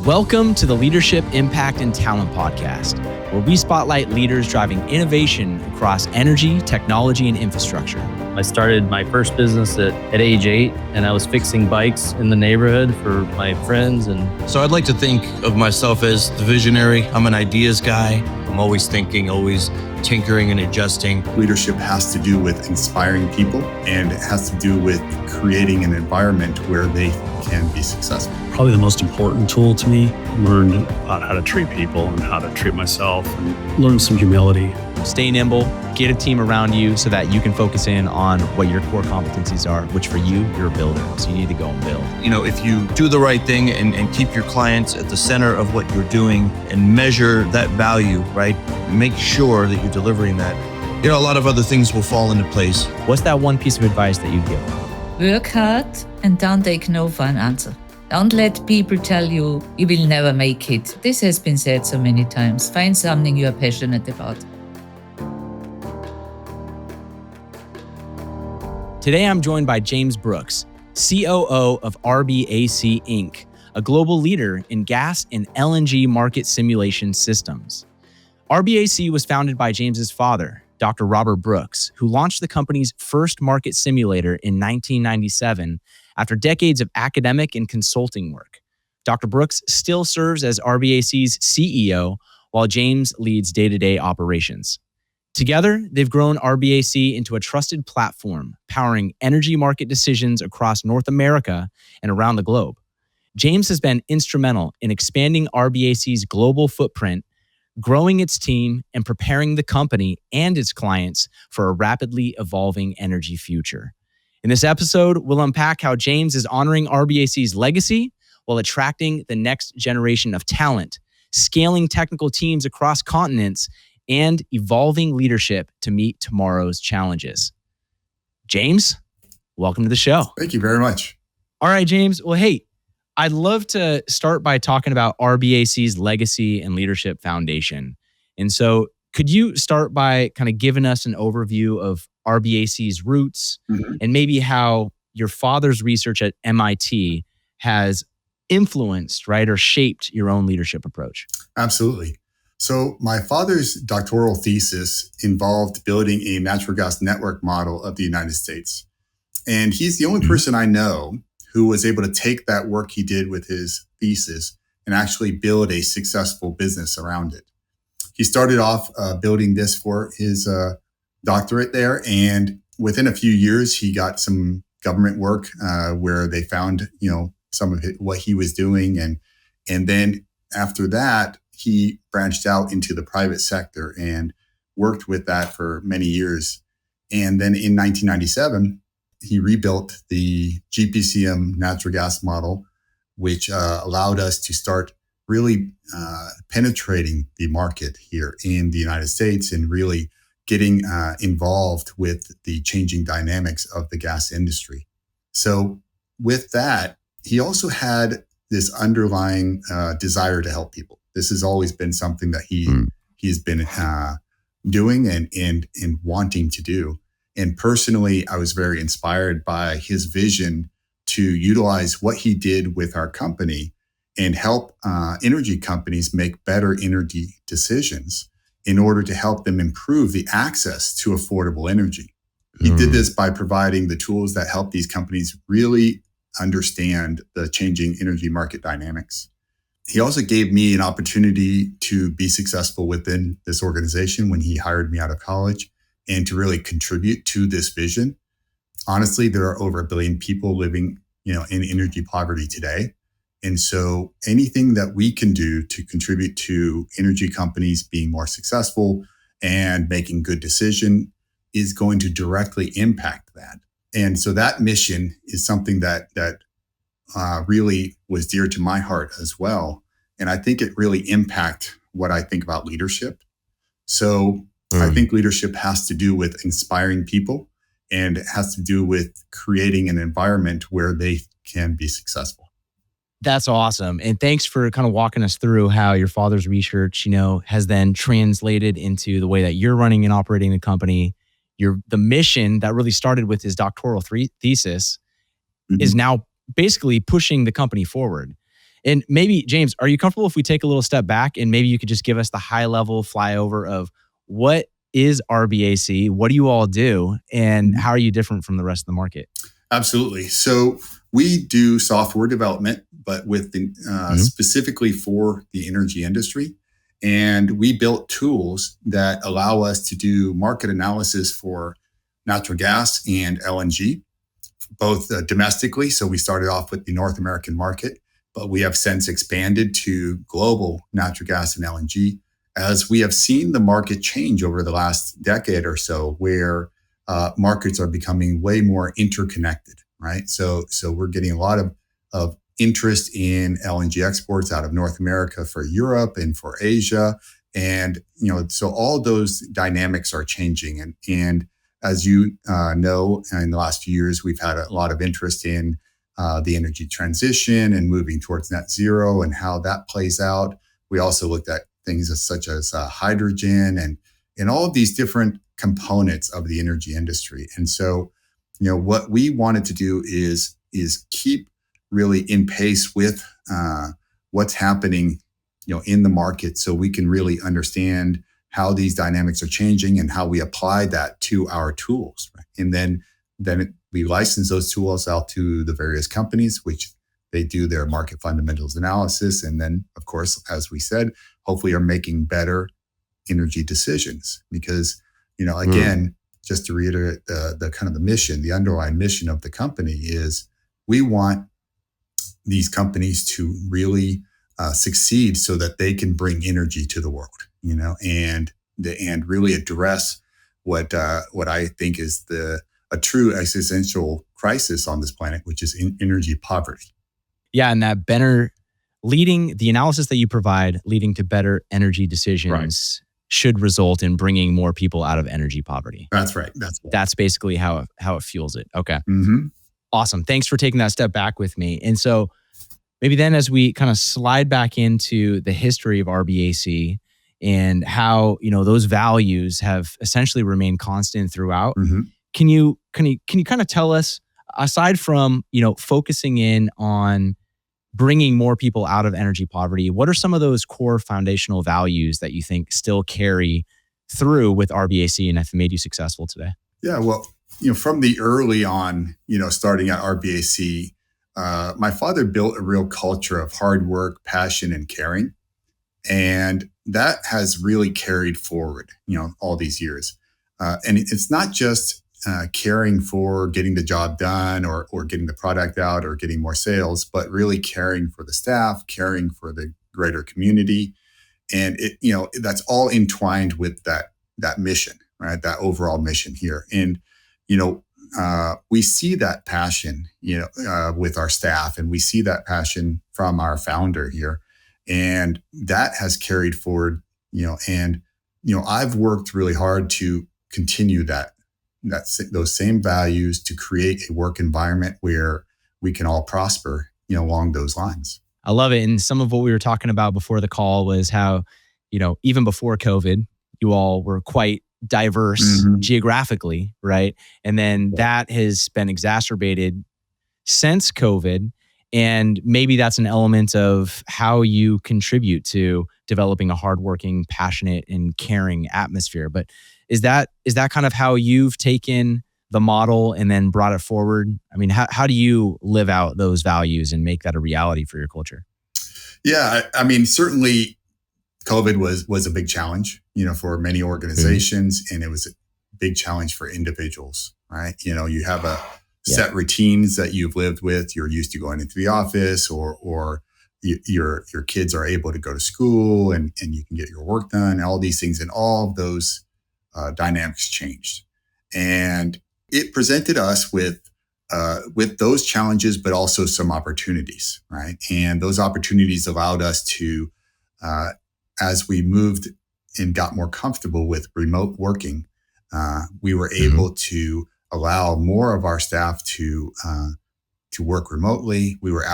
Welcome to the Leadership, Impact, and Talent Podcast, where we spotlight leaders driving innovation across energy, technology, and infrastructure. I started my first business at age 8, and I was fixing bikes in the neighborhood for my friends. And so I'd like to think of myself as the visionary. I'm an ideas guy. I'm always thinking, always tinkering and adjusting. Leadership has to do with inspiring people, and it has to do with creating an environment where they can be successful. Probably the most important tool to me. Learned about how to treat people and how to treat myself, and learn some humility. Stay nimble, get a team around you so that you can focus in on what your core competencies are, which for you, you're a builder. So you need to go and build. You know, if you do the right thing and keep your clients at the center of what you're doing and measure that value, right? Make sure that you're delivering that. You know, a lot of other things will fall into place. What's that one piece of advice that you'd give? Work hard and don't take no for an answer. Don't let people tell you you will never make it. This has been said so many times. Find something you are passionate about. Today, I'm joined by James Brooks, COO of RBAC Inc., a global leader in gas and LNG market simulation systems. RBAC was founded by James's father, Dr. Robert Brooks, who launched the company's first market simulator in 1997 after decades of academic and consulting work. Dr. Brooks still serves as RBAC's CEO, while James leads day-to-day operations. Together, they've grown RBAC into a trusted platform, powering energy market decisions across North America and around the globe. James has been instrumental in expanding RBAC's global footprint, growing its team, and preparing the company and its clients for a rapidly evolving energy future. In this episode, we'll unpack how James is honoring RBAC's legacy while attracting the next generation of talent, scaling technical teams across continents, and evolving leadership to meet tomorrow's challenges. James, welcome to the show. Thank you very much. All right, James. Well, hey, I'd love to start by talking about RBAC's legacy and leadership foundation. And so could you start by kind of giving us an overview of RBAC's roots and maybe how your father's research at MIT has influenced, right, or shaped your own leadership approach? Absolutely. So my father's doctoral thesis involved building a natural gas network model of the United States. And he's the only person I know who was able to take that work he did with his thesis and actually build a successful business around it. He started off building this for his doctorate there. And within a few years, he got some government work where they found, some of what he was doing. And then after that, he branched out into the private sector and worked with that for many years. And then in 1997, he rebuilt the GPCM natural gas model, which allowed us to start really penetrating the market here in the United States and really getting involved with the changing dynamics of the gas industry. So with that, he also had this underlying desire to help people. This has always been something that he's been doing and wanting to do. And personally, I was very inspired by his vision to utilize what he did with our company and help energy companies make better energy decisions in order to help them improve the access to affordable energy. He did this by providing the tools that help these companies really understand the changing energy market dynamics. He also gave me an opportunity to be successful within this organization when he hired me out of college and to really contribute to this vision. Honestly, there are over 1 billion people living, in energy poverty today. And so anything that we can do to contribute to energy companies being more successful and making good decisions is going to directly impact that. And so that mission is something that really was dear to my heart as well. And I think it really impacts what I think about leadership. So I think leadership has to do with inspiring people, and it has to do with creating an environment where they can be successful. That's awesome. And thanks for kind of walking us through how your father's research, has then translated into the way that you're running and operating the company. The mission that really started with his doctoral thesis is now basically pushing the company forward. And maybe, James, are you comfortable if we take a little step back and maybe you could just give us the high level flyover of what is RBAC? What do you all do? And how are you different from the rest of the market? Absolutely. So we do software development, but with the, specifically for the energy industry. And we built tools that allow us to do market analysis for natural gas and LNG, both domestically. So we started off with the North American market, but we have since expanded to global natural gas and LNG, as we have seen the market change over the last decade or so, where markets are becoming way more interconnected, right? So we're getting a lot of interest in LNG exports out of North America for Europe and for Asia. And, so all those dynamics are changing. And as you know, in the last few years, we've had a lot of interest in the energy transition and moving towards net zero and how that plays out. We also looked at things such as hydrogen and all of these different components of the energy industry. And so, what we wanted to do is keep really in pace with what's happening, in the market, so we can really understand how these dynamics are changing and how we apply that to our tools. Right? And then we license those tools out to the various companies, which they do their market fundamentals analysis. And then, of course, as we said, hopefully are making better energy decisions. Because, again, just to reiterate the kind of the mission, the underlying mission of the company is we want these companies to really succeed so that they can bring energy to the world, and really address what I think is a true existential crisis on this planet, which is energy poverty. Yeah, and that better leading the analysis that you provide, leading to better energy decisions, should result in bringing more people out of energy poverty. That's right. That's basically how it fuels it. Okay. Mm-hmm. Awesome. Thanks for taking that step back with me. And so maybe then as we kind of slide back into the history of RBAC and how, those values have essentially remained constant throughout. Mm-hmm. Can you kind of tell us, aside from, focusing in on bringing more people out of energy poverty, what are some of those core foundational values that you think still carry through with RBAC and have made you successful today? Yeah, well, from the early on, starting at RBAC, my father built a real culture of hard work, passion, and caring. And that has really carried forward, all these years. And it's not just caring for getting the job done or getting the product out or getting more sales, but really caring for the staff, caring for the greater community. And that's all entwined with that mission, right? That overall mission here. And, we see that passion, with our staff, and we see that passion from our founder here. And that has carried forward, I've worked really hard to continue those same values, to create a work environment where we can all prosper, along those lines. I love it. And some of what we were talking about before the call was how, even before COVID, you all were quite diverse geographically, right? And then that has been exacerbated since COVID. And maybe that's an element of how you contribute to developing a hardworking, passionate, and caring atmosphere. But is that kind of how you've taken the model and then brought it forward? I mean, how do you live out those values and make that a reality for your culture? Yeah, I mean, certainly COVID was a big challenge, for many organizations, and it was a big challenge for individuals, right? You have a set routines that you've lived with. You're used to going into the office, or your kids are able to go to school and you can get your work done, all these things, and all of those dynamics changed. And it presented us with those challenges, but also some opportunities, right? And those opportunities allowed us to, as we moved and got more comfortable with remote working, we were able to allow more of our staff to work remotely. We were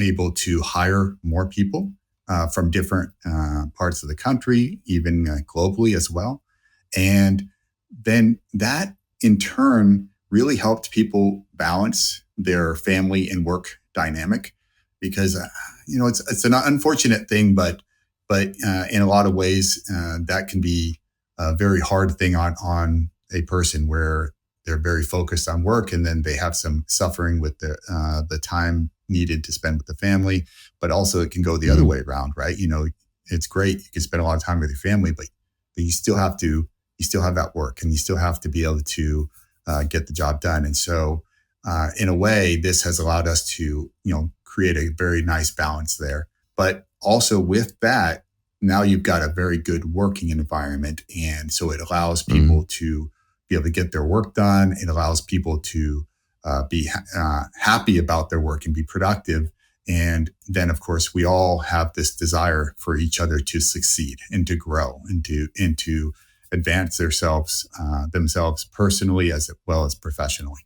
able to hire more people from different parts of the country, even globally as well. And then that in turn really helped people balance their family and work dynamic. because it's an unfortunate thing, but in a lot of ways that can be a very hard thing on a person where they're very focused on work and then they have some suffering with the time needed to spend with the family, but also it can go the other way around, right? It's great. You can spend a lot of time with your family, but you still have that work and you still have to be able to get the job done. And so in a way, this has allowed us to, create a very nice balance there. But also with that, now you've got a very good working environment. And so it allows people to be able to get their work done. It allows people to be happy about their work and be productive. And then, of course, we all have this desire for each other to succeed and to grow and to advance themselves personally as well as professionally.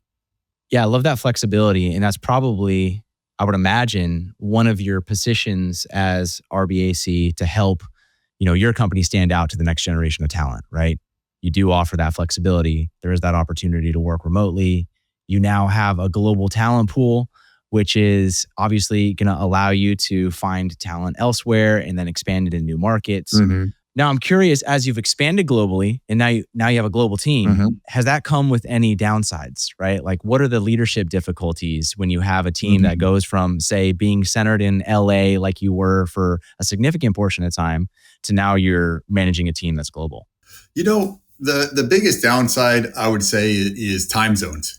Yeah, I love that flexibility. And that's probably, I would imagine, one of your positions as RBAC to help, your company stand out to the next generation of talent, right? You do offer that flexibility. There is that opportunity to work remotely. You now have a global talent pool, which is obviously going to allow you to find talent elsewhere and then expand it in new markets. Now, I'm curious, as you've expanded globally and now you have a global team, has that come with any downsides, right? Like, what are the leadership difficulties when you have a team that goes from, say, being centered in LA like you were for a significant portion of time to now you're managing a team that's global? The biggest downside, I would say, is time zones,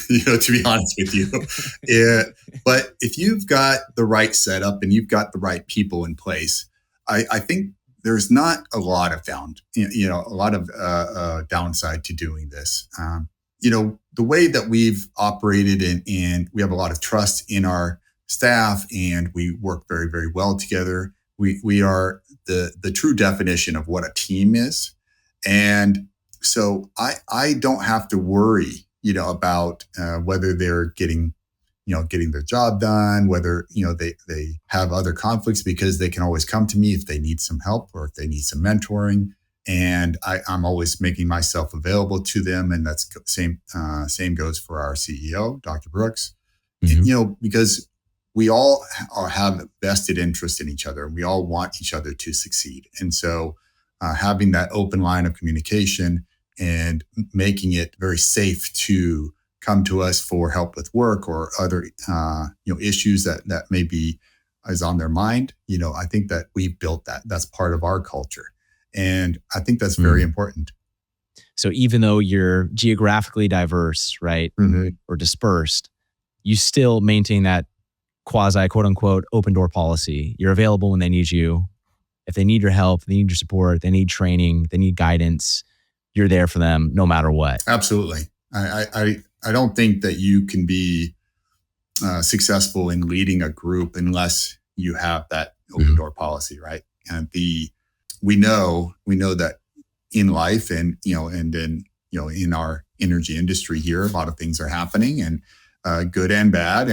to be honest with you. But if you've got the right setup and you've got the right people in place, I think there's not a lot of downside to doing this. The way that we've operated and we have a lot of trust in our staff and we work very, very well together. We are the true definition of what a team is. And so I don't have to worry, about whether they're getting their job done, whether, they have other conflicts, because they can always come to me if they need some help or if they need some mentoring. And I'm always making myself available to them. And that's same goes for our CEO, Dr. Brooks, because we all have vested interest in each other. We all want each other to succeed. And so having that open line of communication and making it very safe to come to us for help with work or other issues that maybe is on their mind. I think that we've built that. That's part of our culture. And I think that's very important. So even though you're geographically diverse, right, or dispersed, you still maintain that quasi, quote unquote, open door policy. You're available when they need you. If they need your help, they need your support, they need training, they need guidance, you're there for them no matter what. Absolutely. I don't think that you can be successful in leading a group unless you have that open door policy, right? And we know that in life and in our energy industry here, a lot of things are happening and good and bad,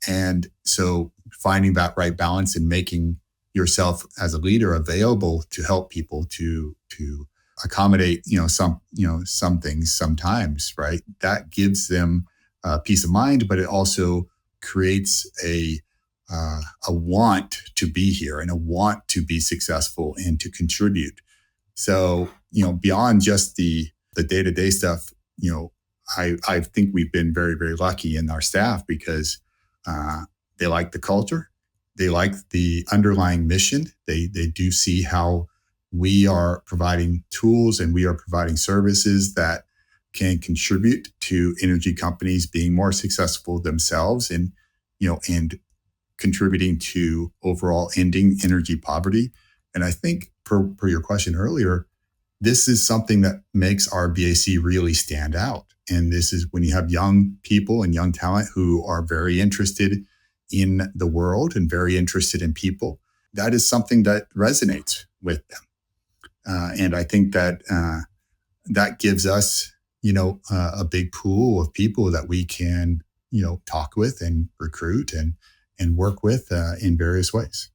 and so finding that right balance and making yourself as a leader available to help people to accommodate some things sometimes, right? That gives them peace of mind, but it also creates a want to be here and a want to be successful and to contribute. So beyond just the day-to-day stuff, I think we've been very, very lucky in our staff because they like the culture, they like the underlying mission. They do see how we are providing tools and we are providing services that can contribute to energy companies being more successful themselves and contributing to overall ending energy poverty. And I think per your question earlier, this is something that makes RBAC really stand out. And this is when you have young people and young talent who are very interested in the world and very interested in people. That is something that resonates with them. And I think that that gives us, a big pool of people that we can, talk with and recruit and work with in various ways.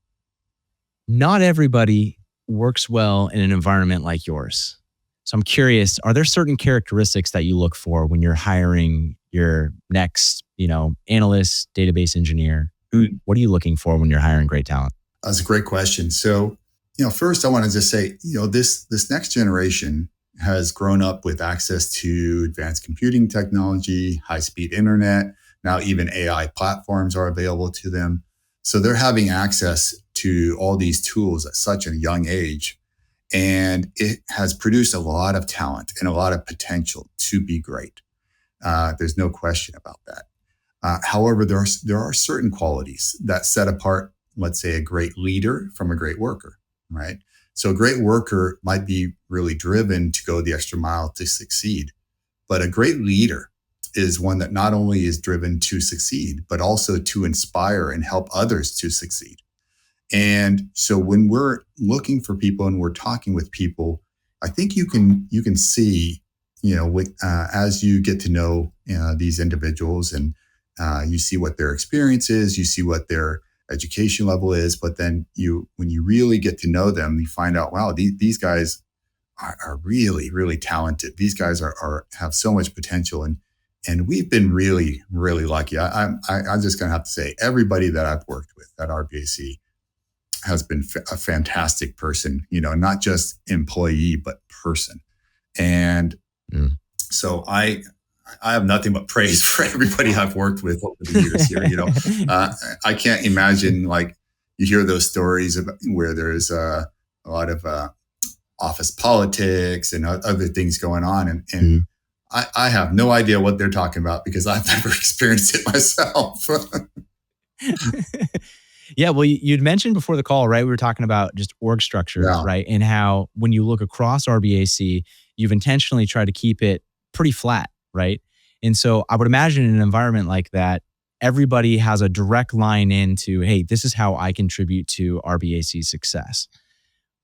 Not everybody works well in an environment like yours. So I'm curious, are there certain characteristics that you look for when you're hiring your next, analyst, database engineer? What are you looking for when you're hiring great talent? That's a great question. So, first I want to just say, this next generation has grown up with access to advanced computing technology, high-speed internet. Now even AI platforms are available to them. So they're having access to all these tools at such a young age. And it has produced a lot of talent and a lot of potential to be great. There's no question about that. However, there are certain qualities that set apart, let's say, a great leader from a great worker, right? So a great worker might be really driven to go the extra mile to succeed. But a great leader is one that not only is driven to succeed, but also to inspire and help others to succeed. And so when we're looking for people and we're talking with people, I think you can see, as you get to know these individuals and you see what their experience is, you see what their education level is, but then when you really get to know them, you find out, wow, these guys are really, really talented. These guys have so much potential, and we've been really, really lucky. I'm just going to have to say, everybody that I've worked with at RBAC has been a fantastic person, not just employee, but person. And so I have nothing but praise for everybody I've worked with over the years here. I can't imagine, like, you hear those stories about where there's a lot of office politics and other things going on. And I have no idea what they're talking about because I've never experienced it myself. Yeah, well, you'd mentioned before the call, right? We were talking about just org structure, right? And how when you look across RBAC, you've intentionally tried to keep it pretty flat, right? And so I would imagine in an environment like that, everybody has a direct line into, hey, this is how I contribute to RBAC's success.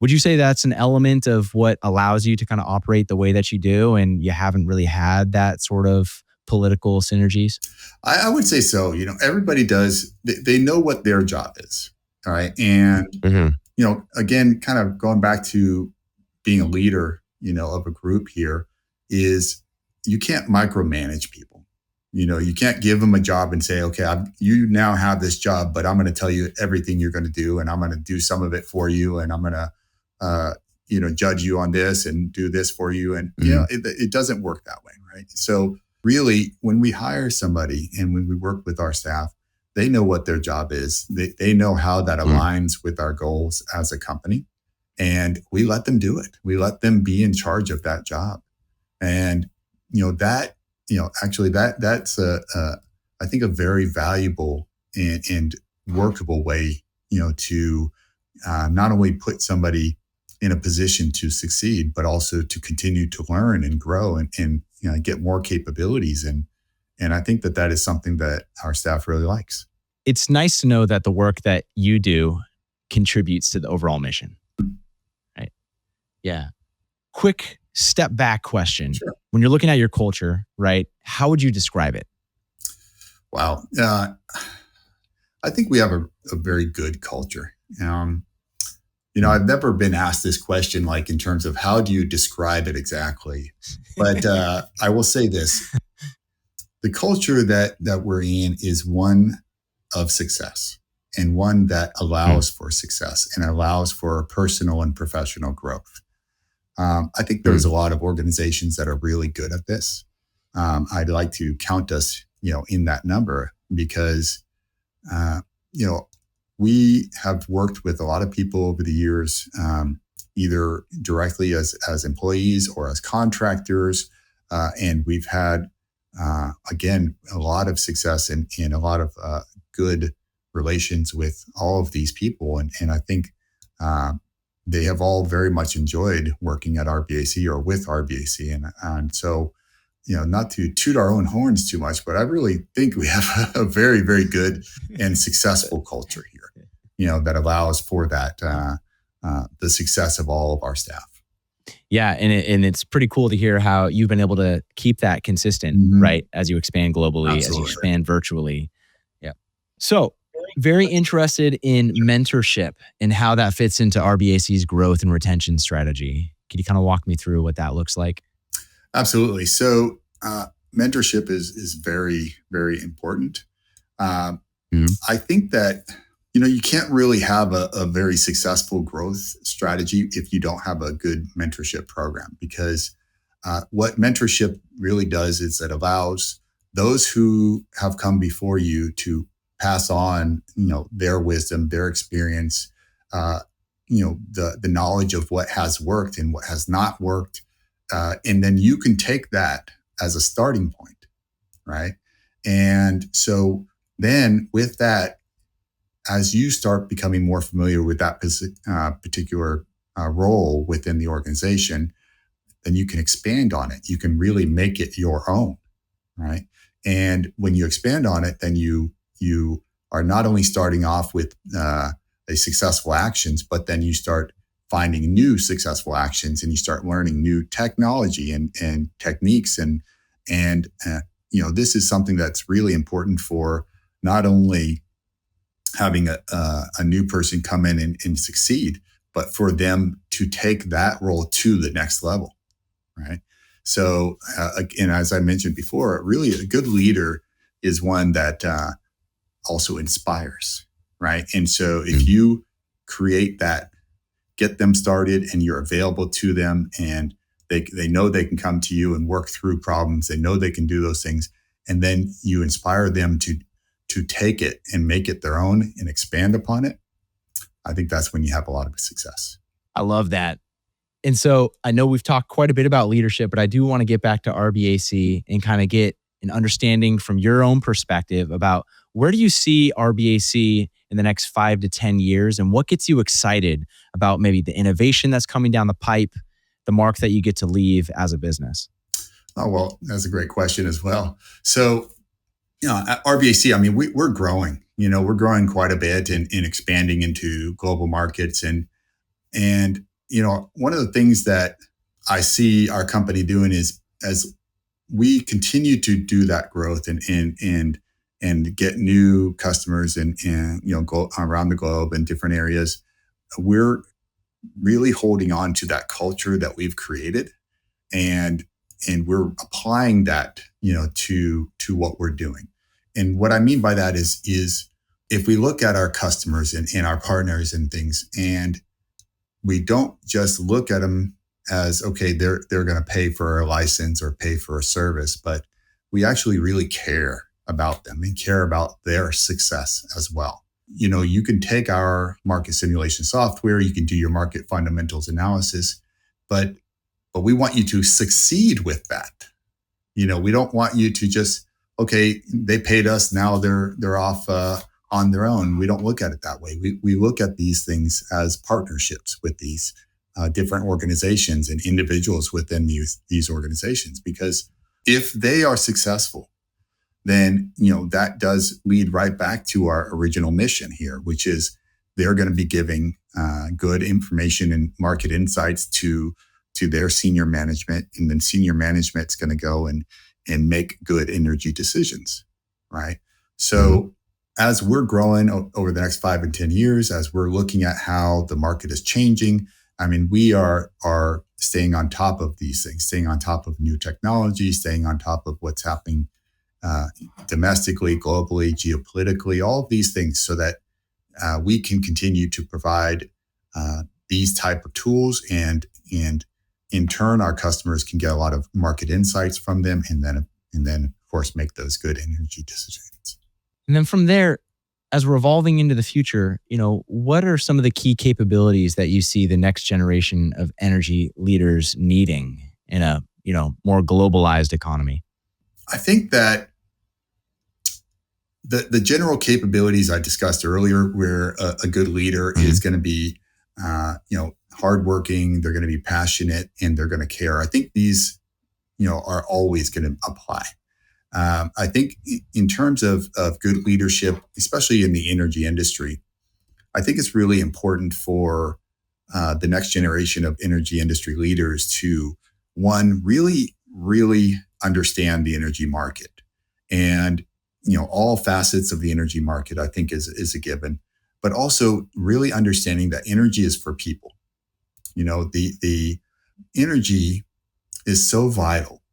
Would you say that's an element of what allows you to kind of operate the way that you do, and you haven't really had that sort of political synergies? I would say so. Everybody does. They know what their job is. All right. And, again, kind of going back to being a leader, of a group here, is you can't micromanage people. You can't give them a job and say, okay, you now have this job, but I'm going to tell you everything you're going to do, and I'm going to do some of it for you, and I'm going to, judge you on this and do this for you. And, it doesn't work that way, right? So really, when we hire somebody and when we work with our staff, they know what their job is. They know how that aligns with our goals as a company. And we let them do it. We let them be in charge of that job. And, that's I think a very valuable and workable way, to not only put somebody in a position to succeed, but also to continue to learn and grow and get more capabilities. And I think that is something that our staff really likes. It's nice to know that the work that you do contributes to the overall mission, right? Yeah. Quick step back question. Sure. When you're looking at your culture, right, how would you describe it? Wow. I think we have a very good culture. I've never been asked this question, like, in terms of how do you describe it exactly? But I will say this. The culture that we're in is one of success, and one that allows for success and allows for personal and professional growth. I think there's a lot of organizations that are really good at this. I'd like to count us, in that number, because, we have worked with a lot of people over the years, either directly as employees or as contractors. And we've had, again, a lot of success and a lot of good relations with all of these people. And I think they have all very much enjoyed working at RBAC or with RBAC. And so, not to toot our own horns too much, but I really think we have a very, very good and successful culture here, that allows for that, the success of all of our staff. Yeah. And it's pretty cool to hear how you've been able to keep that consistent, right? As you expand globally, Absolutely. As you expand virtually. Yeah. So very interested in mentorship and how that fits into RBAC's growth and retention strategy. Can you kind of walk me through what that looks like? Absolutely. So mentorship is very, very important. I think that, you can't really have a very successful growth strategy if you don't have a good mentorship program, because what mentorship really does is it allows those who have come before you to pass on, their wisdom, their experience, the knowledge of what has worked and what has not worked. And then you can take that as a starting point, right? And so then with that, as you start becoming more familiar with that particular role within the organization, then you can expand on it. You can really make it your own, right? And when you expand on it, then you are not only starting off with a successful actions, but then you start finding new successful actions, and you start learning new technology and techniques. And this is something that's really important for not only having a new person come in and succeed, but for them to take that role to the next level, right? So, again, as I mentioned before, really a good leader is one that also inspires, right? And so if you create that, get them started, and you're available to them, and they know they can come to you and work through problems, they know they can do those things, and then you inspire them to take it and make it their own and expand upon it, I think that's when you have a lot of success. I love that. And so I know we've talked quite a bit about leadership, but I do want to get back to RBAC and kind of get an understanding from your own perspective about where do you see RBAC in the next 5 to 10 years, and what gets you excited about maybe the innovation that's coming down the pipe, the mark that you get to leave as a business? Oh, well, that's a great question as well. So, at RBAC, I mean, we're growing. We're growing quite a bit and expanding into global markets. And one of the things that I see our company doing is, as we continue to do that growth and get new customers and go around the globe in different areas, we're really holding on to that culture that we've created, and we're applying that to what we're doing. And what I mean by that is if we look at our customers and our partners and things, and we don't just look at them as, okay, they're going to pay for a license or pay for a service, but we actually really care about them and care about their success as well. You can take our market simulation software, you can do your market fundamentals analysis, but we want you to succeed with that. We don't want you to just, okay, they paid us, now they're off on their own. We don't look at it that way. We look at these things as partnerships with these different organizations and individuals within these organizations, because if they are successful, then that does lead right back to our original mission here, which is they're going to be giving good information and market insights to their senior management, and then senior management's going to go and make good energy decisions, right? So as we're growing over the next 5 and 10 years, as we're looking at how the market is changing, I mean, we are staying on top of these things, staying on top of new technology, staying on top of what's happening domestically, globally, geopolitically, all of these things, so that we can continue to provide these type of tools, and in turn, our customers can get a lot of market insights from them, and then of course make those good energy decisions. And then from there, as we're evolving into the future, what are some of the key capabilities that you see the next generation of energy leaders needing in a more globalized economy? I think that the general capabilities I discussed earlier, where a good leader is going to be, hardworking, they're going to be passionate, and they're going to care. I think these, are always going to apply. I think in terms of good leadership, especially in the energy industry, I think it's really important for the next generation of energy industry leaders to, one, really, really understand the energy market. And, all facets of the energy market, I think is a given, but also really understanding that energy is for people. The energy is so vital,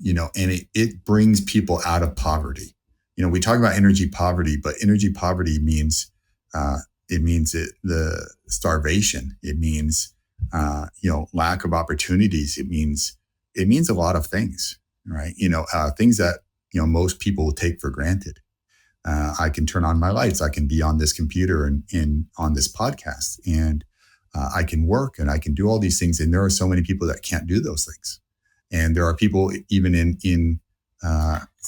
and it brings people out of poverty. we talk about energy poverty, but energy poverty means the starvation. It means lack of opportunities. It means a lot of things, right? Things that most people take for granted. I can turn on my lights. I can be on this computer and on this podcast, and I can work and I can do all these things. And there are so many people that can't do those things. And there are people even in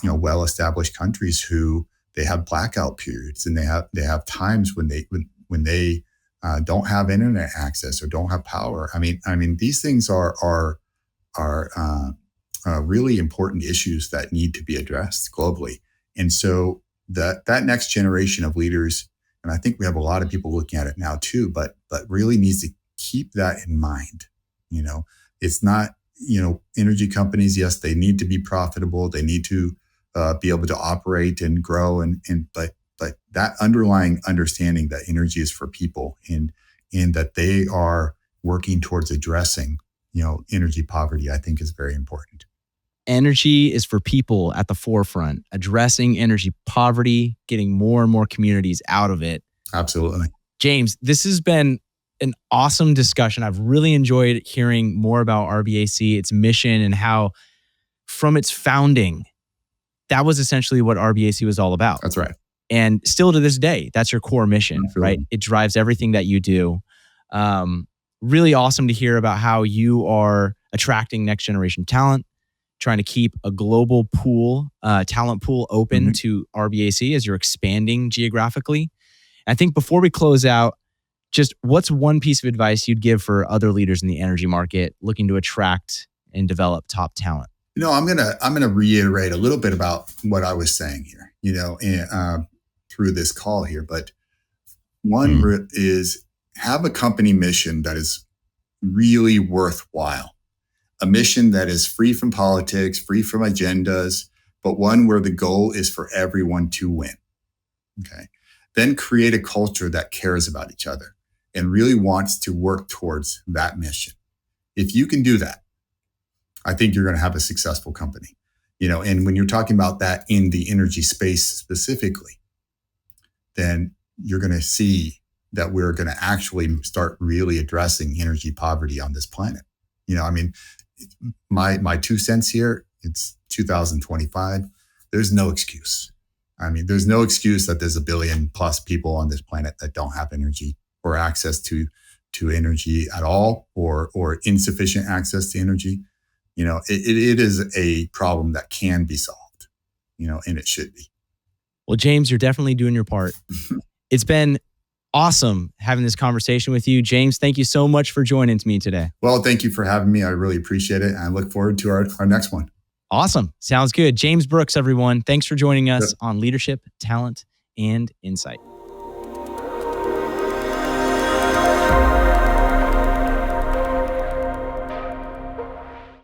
well-established countries who they have blackout periods, and they have times when they don't have internet access or don't have power. I mean, these things are really important issues that need to be addressed globally. And so that next generation of leaders, and I think we have a lot of people looking at it now too, but really needs to keep that in mind. It's not, energy companies, yes, they need to be profitable. They need to be able to operate and grow, but that underlying understanding that energy is for people and that they are working towards addressing, energy poverty, I think is very important. Energy is for people at the forefront, addressing energy poverty, getting more and more communities out of it. Absolutely. James, this has been an awesome discussion. I've really enjoyed hearing more about RBAC, its mission, and how from its founding, that was essentially what RBAC was all about. That's right. And still to this day, that's your core mission, Absolutely. Right? It drives everything that you do. Really awesome to hear about how you are attracting next generation talent, trying to keep a global talent pool open to RBAC as you're expanding geographically. I think before we close out, just what's one piece of advice you'd give for other leaders in the energy market looking to attract and develop top talent? I'm gonna reiterate a little bit about what I was saying here, through this call here. But one is have a company mission that is really worthwhile. A mission that is free from politics, free from agendas, but one where the goal is for everyone to win. Okay. Then create a culture that cares about each other and really wants to work towards that mission. If you can do that, I think you're going to have a successful company. And when you're talking about that in the energy space specifically, then you're going to see that we're going to actually start really addressing energy poverty on this planet. My 2 cents here, it's 2025. There's no excuse. There's no excuse that there's 1 billion plus people on this planet that don't have energy or access to energy at all, or insufficient access to energy. It is a problem that can be solved, and it should be. Well, James, you're definitely doing your part. It's been awesome having this conversation with you. James, thank you so much for joining me today. Well, thank you for having me. I really appreciate it. And I look forward to our next one. Awesome. Sounds good. James Brooks, everyone. Thanks for joining us on Leadership, Talent, and Insight.